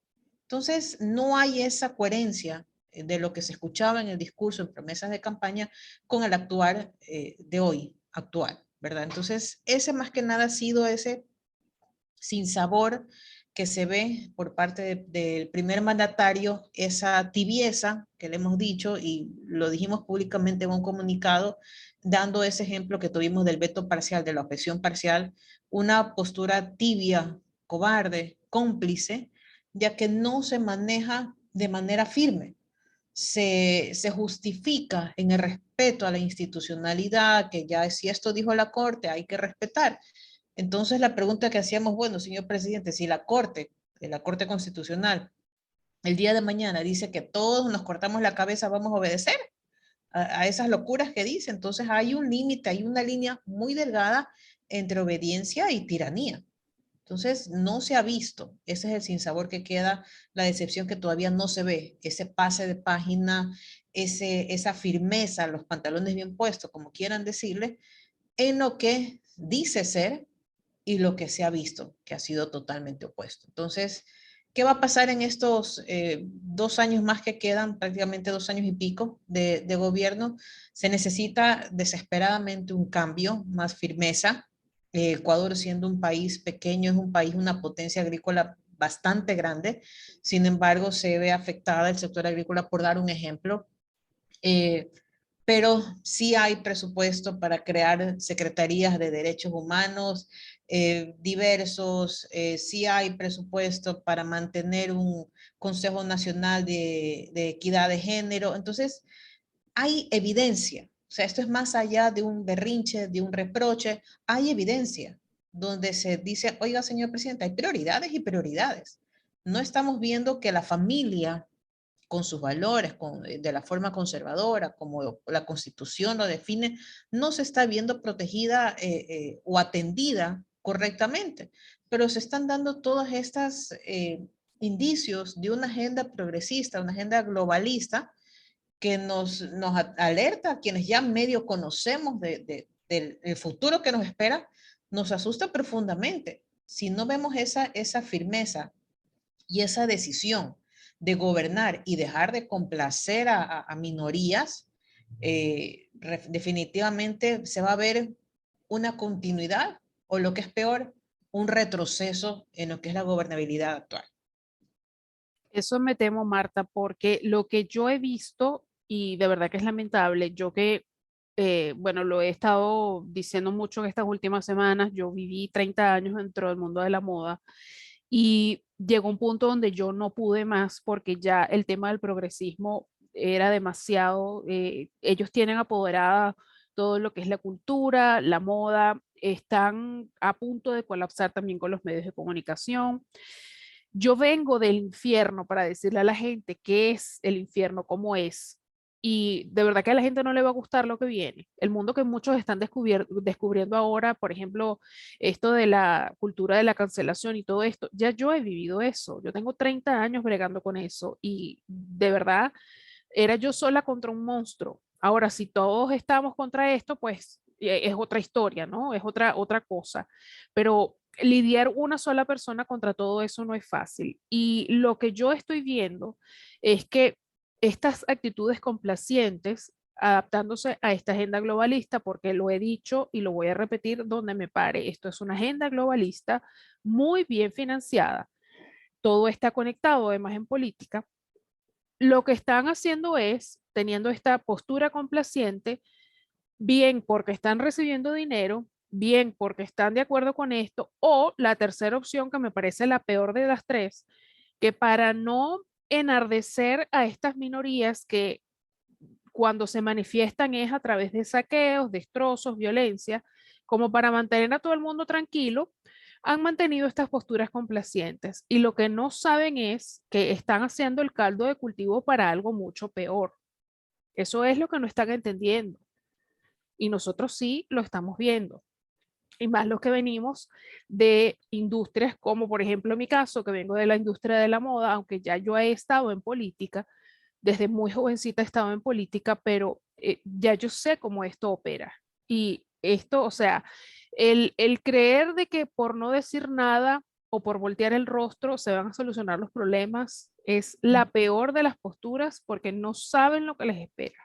Entonces, no hay esa coherencia de lo que se escuchaba en el discurso, en promesas de campaña, con el actuar de hoy, actual, ¿verdad? Entonces, ese más que nada ha sido ese sinsabor que se ve por parte del primer mandatario, esa tibieza que le hemos dicho y lo dijimos públicamente en un comunicado, dando ese ejemplo que tuvimos del veto parcial, de la objeción parcial, una postura tibia, cobarde, cómplice, ya que no se maneja de manera firme. Se justifica en el respeto a la institucionalidad, que ya si esto dijo la Corte, hay que respetar. Entonces la pregunta que hacíamos, bueno, señor presidente, si la Corte Constitucional, el día de mañana dice que todos nos cortamos la cabeza, vamos a obedecer a esas locuras que dice. Entonces hay un límite, hay una línea muy delgada entre obediencia y tiranía. Entonces, no se ha visto. Ese es el sinsabor que queda, la decepción que todavía no se ve, ese pase de página, esa firmeza, los pantalones bien puestos, como quieran decirle, en lo que dice ser y lo que se ha visto, que ha sido totalmente opuesto. Entonces, ¿qué va a pasar en estos 2 años más que quedan, prácticamente 2 años y pico de gobierno? Se necesita desesperadamente un cambio, más firmeza. Ecuador, siendo un país pequeño, es un país, una potencia agrícola bastante grande. Sin embargo, se ve afectada el sector agrícola, por dar un ejemplo. Eh, pero sí hay presupuesto para crear secretarías de derechos humanos diversos, sí hay presupuesto para mantener un Consejo Nacional de Equidad de Género. Entonces, hay evidencia. O sea, esto es más allá de un berrinche, de un reproche, hay evidencia donde se dice, oiga, señor presidente, hay prioridades y prioridades. No estamos viendo que la familia con sus valores, de la forma conservadora, como la Constitución lo define, no se está viendo protegida o atendida correctamente. Pero se están dando todas estas indicios de una agenda progresista, una agenda globalista, que nos alerta a quienes ya medio conocemos del futuro que nos espera, nos asusta profundamente. Si no vemos esa firmeza y esa decisión de gobernar y dejar de complacer a minorías, definitivamente se va a ver una continuidad o, lo que es peor, un retroceso en lo que es la gobernabilidad actual. Eso me temo, Marta, porque lo que yo he visto, y de verdad que es lamentable, yo que, bueno, lo he estado diciendo mucho en estas últimas semanas, yo viví 30 años dentro del mundo de la moda y llegó un punto donde yo no pude más porque ya el tema del progresismo era demasiado, ellos tienen apoderada todo lo que es la cultura, la moda, están a punto de colapsar también con los medios de comunicación. Yo vengo del infierno para decirle a la gente qué es el infierno, cómo es. Y de verdad que a la gente no le va a gustar lo que viene. El mundo que muchos están descubriendo ahora, por ejemplo, esto de la cultura de la cancelación y todo esto, ya yo he vivido eso. Yo tengo 30 años bregando con eso y de verdad era yo sola contra un monstruo. Ahora, si todos estamos contra esto, pues es otra historia, ¿no? Es otra cosa. Pero lidiar una sola persona contra todo eso no es fácil. Y lo que yo estoy viendo es que estas actitudes complacientes, adaptándose a esta agenda globalista, porque lo he dicho y lo voy a repetir donde me pare, esto es una agenda globalista muy bien financiada. Todo está conectado, además en política. Lo que están haciendo es, teniendo esta postura complaciente, bien porque están recibiendo dinero, bien porque están de acuerdo con esto, o la tercera opción que me parece la peor de las tres, que para no enardecer a estas minorías que cuando se manifiestan es a través de saqueos, destrozos, violencia, como para mantener a todo el mundo tranquilo, han mantenido estas posturas complacientes. Y lo que no saben es que están haciendo el caldo de cultivo para algo mucho peor. Eso es lo que no están entendiendo. Y nosotros sí lo estamos viendo. Y más los que venimos de industrias como, por ejemplo, en mi caso, que vengo de la industria de la moda, aunque ya yo he estado en política, desde muy jovencita he estado en política, pero ya yo sé cómo esto opera. Y esto, o sea, el creer de que por no decir nada o por voltear el rostro se van a solucionar los problemas es la peor de las posturas porque no saben lo que les espera.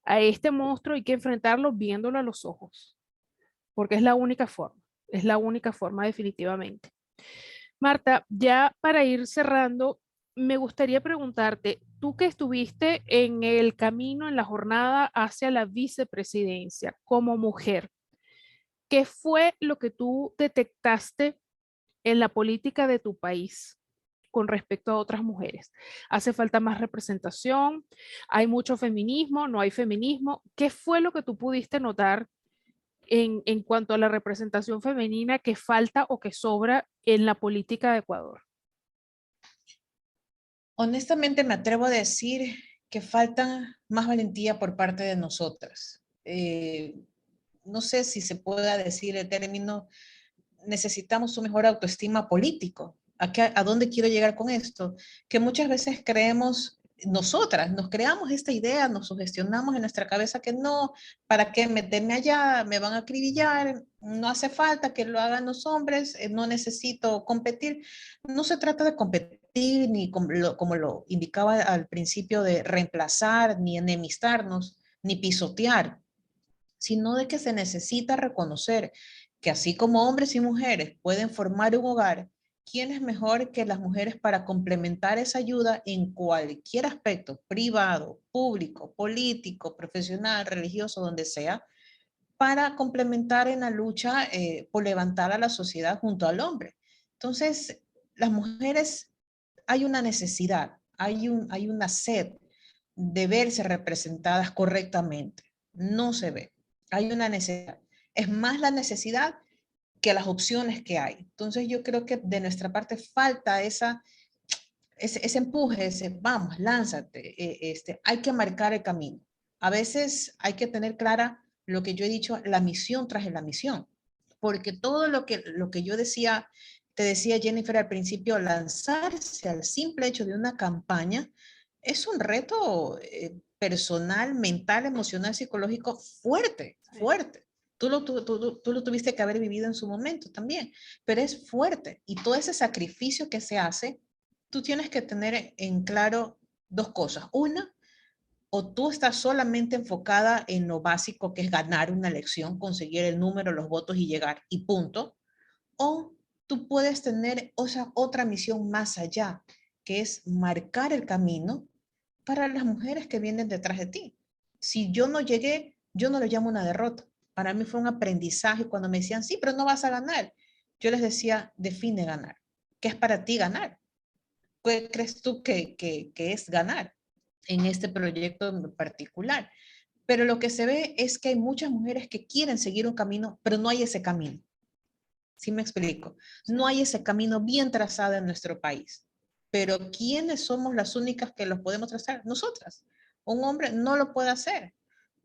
A este monstruo hay que enfrentarlo viéndolo a los ojos, porque es la única forma definitivamente. Marta, ya para ir cerrando, me gustaría preguntarte, tú que estuviste en el camino, en la jornada hacia la vicepresidencia como mujer, ¿qué fue lo que tú detectaste en la política de tu país con respecto a otras mujeres? ¿Hace falta más representación? ¿Hay mucho feminismo? ¿No hay feminismo? ¿Qué fue lo que tú pudiste notar en cuanto a la representación femenina que falta o que sobra en la política de Ecuador? Honestamente, me atrevo a decir que falta más valentía por parte de nosotras. No sé si se pueda decir el término, necesitamos un mejor autoestima político. ¿A dónde quiero llegar con esto? Que muchas veces creemos, nosotras nos creamos esta idea, nos sugestionamos en nuestra cabeza que no, ¿para qué meterme allá? Me van a acribillar, no hace falta que lo hagan los hombres, no necesito competir. No se trata de competir, ni como lo indicaba al principio, de reemplazar, ni enemistarnos, ni pisotear, sino de que se necesita reconocer que así como hombres y mujeres pueden formar un hogar, ¿quién es mejor que las mujeres para complementar esa ayuda en cualquier aspecto, privado, público, político, profesional, religioso, donde sea, para complementar en la lucha por levantar a la sociedad junto al hombre? Entonces, las mujeres, hay una necesidad, hay una sed de verse representadas correctamente. No se ve. Hay una necesidad. Es más la necesidad que las opciones que hay. Entonces yo creo que de nuestra parte falta ese empuje, ese vamos, lánzate. Hay que marcar el camino. A veces hay que tener clara lo que yo he dicho, la misión tras la misión. Porque todo lo que yo decía, te decía Jennifer al principio, lanzarse al simple hecho de una campaña es un reto personal, mental, emocional, psicológico fuerte, fuerte. Tú lo tuviste que haber vivido en su momento también, pero es fuerte. Y todo ese sacrificio que se hace, tú tienes que tener en claro dos cosas. Una, o tú estás solamente enfocada en lo básico, que es ganar una elección, conseguir el número, los votos y llegar, y punto. O tú puedes tener otra misión más allá, que es marcar el camino para las mujeres que vienen detrás de ti. Si yo no llegué, yo no lo llamo una derrota. Para mí fue un aprendizaje cuando me decían, sí, pero no vas a ganar. Yo les decía, define ganar. ¿Qué es para ti ganar? ¿Qué crees tú que es ganar en este proyecto en particular? Pero lo que se ve es que hay muchas mujeres que quieren seguir un camino, pero no hay ese camino. ¿Sí me explico? No hay ese camino bien trazado en nuestro país. Pero ¿quiénes somos las únicas que los podemos trazar? Nosotras. Un hombre no lo puede hacer.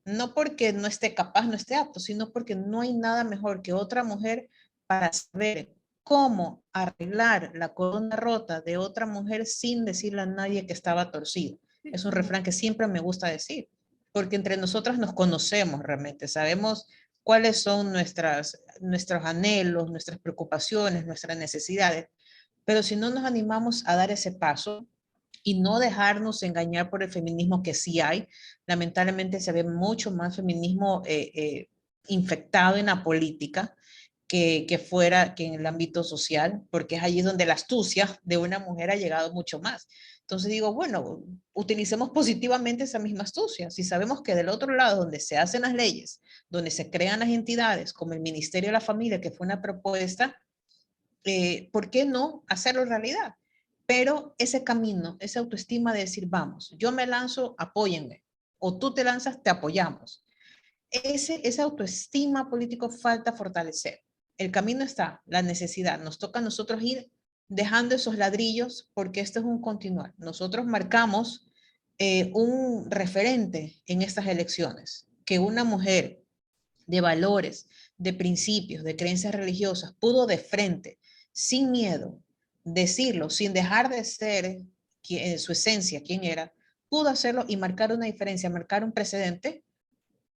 No porque no esté capaz, no esté apto, sino porque no hay nada mejor que otra mujer para saber cómo arreglar la corona rota de otra mujer sin decirle a nadie que estaba torcido. Es un refrán que siempre me gusta decir, porque entre nosotras nos conocemos realmente, sabemos cuáles son nuestros anhelos, nuestras preocupaciones, nuestras necesidades, pero si no nos animamos a dar ese paso y no dejarnos engañar por el feminismo que sí hay, lamentablemente se ve mucho más feminismo infectado en la política fuera que en el ámbito social, porque es allí donde la astucia de una mujer ha llegado mucho más. Entonces digo, bueno, utilicemos positivamente esa misma astucia. Si sabemos que del otro lado, donde se hacen las leyes, donde se crean las entidades, como el Ministerio de la Familia, que fue una propuesta, ¿por qué no hacerlo realidad? Pero ese camino, esa autoestima de decir, vamos, yo me lanzo, apóyenme, o tú te lanzas, te apoyamos. Esa autoestima político falta fortalecer. El camino está, la necesidad. Nos toca a nosotros ir dejando esos ladrillos porque esto es un continuar. Nosotros marcamos un referente en estas elecciones, que una mujer de valores, de principios, de creencias religiosas, pudo de frente, sin miedo, decirlo, sin dejar de ser en su esencia quien era, pudo hacerlo y marcar una diferencia, marcar un precedente.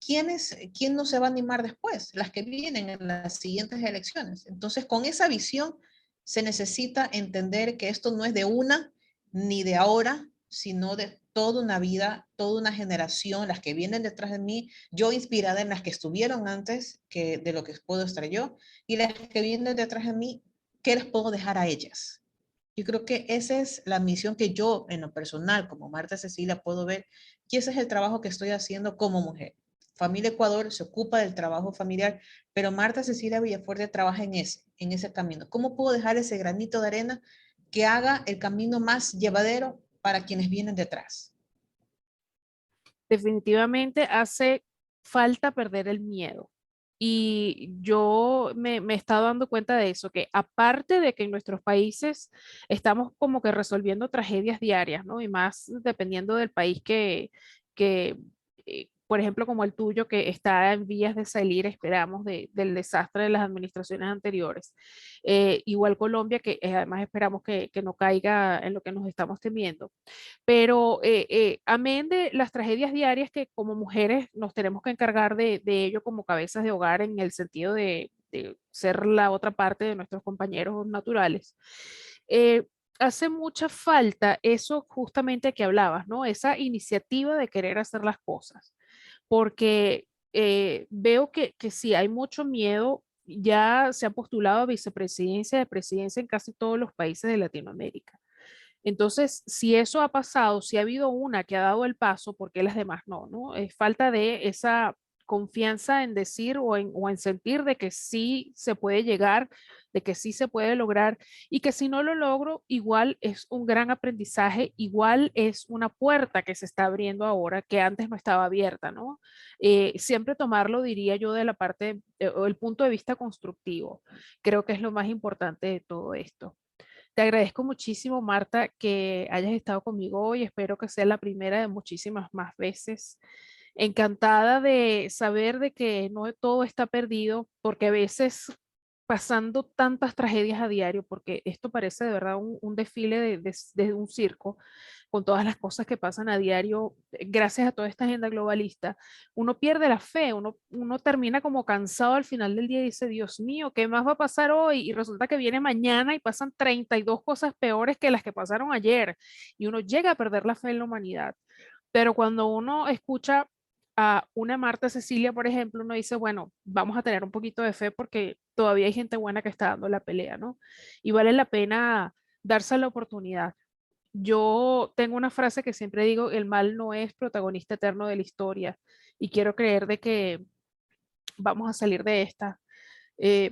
¿Quién no se va a animar después? Las que vienen en las siguientes elecciones. Entonces, con esa visión se necesita entender que esto no es de una ni de ahora, sino de toda una vida, toda una generación, las que vienen detrás de mí, yo inspirada en las que estuvieron antes que de lo que puedo estar yo, y las que vienen detrás de mí, ¿qué les puedo dejar a ellas? Yo creo que esa es la misión que yo, en lo personal, como Marta Cecilia, puedo ver, y ese es el trabajo que estoy haciendo como mujer. Familia Ecuador se ocupa del trabajo familiar, pero Marta Cecilia Villafuerte trabaja en ese camino. ¿Cómo puedo dejar ese granito de arena que haga el camino más llevadero para quienes vienen detrás? Definitivamente hace falta perder el miedo. Y yo me he estado dando cuenta de eso, que aparte de que en nuestros países estamos como que resolviendo tragedias diarias, ¿no? Y más dependiendo del país que por ejemplo, como el tuyo, que está en vías de salir, esperamos, del desastre de las administraciones anteriores. Igual Colombia, que además esperamos que no caiga en lo que nos estamos temiendo. Pero amén de las tragedias diarias que como mujeres nos tenemos que encargar de ello como cabezas de hogar en el sentido de ser la otra parte de nuestros compañeros naturales. eh, Hace mucha falta eso justamente que hablabas, ¿no? Esa iniciativa de querer hacer las cosas, porque veo que sí hay mucho miedo. Ya se ha postulado a vicepresidencia de presidencia en casi todos los países de Latinoamérica. Entonces, si eso ha pasado, si ha habido una que ha dado el paso, ¿por qué las demás no? ¿No? Es falta de esa confianza en decir o en sentir de que sí se puede llegar, de que sí se puede lograr y que si no lo logro, igual es un gran aprendizaje, igual es una puerta que se está abriendo ahora que antes no estaba abierta, ¿no? Siempre tomarlo, diría yo, de la parte o el punto de vista constructivo. Creo que es lo más importante de todo esto. Te agradezco muchísimo, Marta, que hayas estado conmigo hoy. Espero que sea la primera de muchísimas más veces. Encantada de saber de que no todo está perdido, porque a veces pasando tantas tragedias a diario, porque esto parece de verdad un desfile de un circo, con todas las cosas que pasan a diario, gracias a toda esta agenda globalista, uno pierde la fe, uno termina como cansado al final del día y dice, Dios mío, ¿qué más va a pasar hoy? Y resulta que viene mañana y pasan 32 cosas peores que las que pasaron ayer, y uno llega a perder la fe en la humanidad. Pero cuando uno escucha a una Marta Cecilia, por ejemplo, uno dice, bueno, vamos a tener un poquito de fe porque todavía hay gente buena que está dando la pelea, ¿no? Y vale la pena darse la oportunidad. Yo tengo una frase que siempre digo, el mal no es protagonista eterno de la historia y quiero creer de que vamos a salir de esta,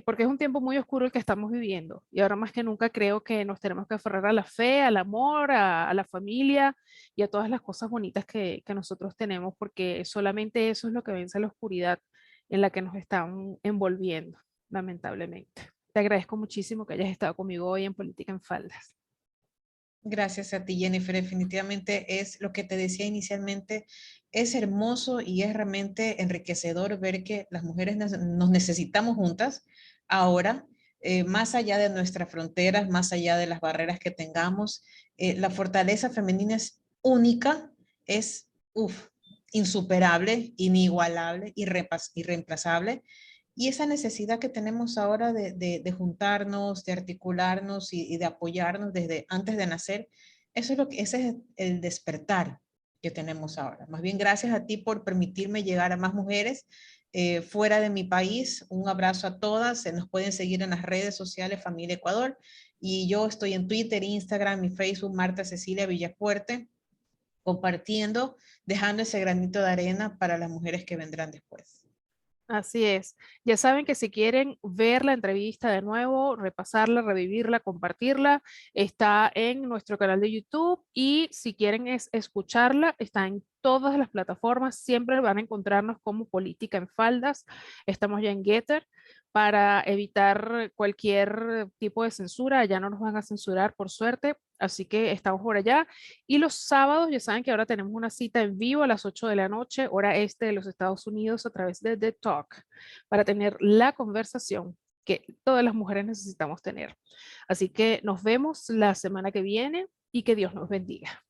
porque es un tiempo muy oscuro el que estamos viviendo y ahora más que nunca creo que nos tenemos que aferrar a la fe, al amor, a la familia y a todas las cosas bonitas que nosotros tenemos, porque solamente eso es lo que vence la oscuridad en la que nos están envolviendo, lamentablemente. Te agradezco muchísimo que hayas estado conmigo hoy en Política en Faldas. Gracias a ti, Jennifer. Definitivamente es lo que te decía inicialmente, es hermoso y es realmente enriquecedor ver que las mujeres nos necesitamos juntas ahora, más allá de nuestras fronteras, más allá de las barreras que tengamos. La fortaleza femenina es única, es insuperable, inigualable, irreemplazable. Y esa necesidad que tenemos ahora de juntarnos, de articularnos y de apoyarnos desde antes de nacer, eso es lo que, ese es el despertar que tenemos ahora. Más bien, gracias a ti por permitirme llegar a más mujeres fuera de mi país. Un abrazo a todas. Se nos pueden seguir en las redes sociales Familia Ecuador. Y yo estoy en Twitter, Instagram y Facebook, Marta Cecilia Villafuerte, compartiendo, dejando ese granito de arena para las mujeres que vendrán después. Así es. Ya saben que si quieren ver la entrevista de nuevo, repasarla, revivirla, compartirla, está en nuestro canal de YouTube y si quieren escucharla, está en todas las plataformas. Siempre van a encontrarnos como Política en Faldas. Estamos ya en Getter para evitar cualquier tipo de censura. Ya no nos van a censurar, por suerte. Así que estamos por allá. Y los sábados, ya saben que ahora tenemos una cita en vivo a las 8 de la noche, hora este de los Estados Unidos, a través de The Talk, para tener la conversación que todas las mujeres necesitamos tener. Así que nos vemos la semana que viene y que Dios nos bendiga.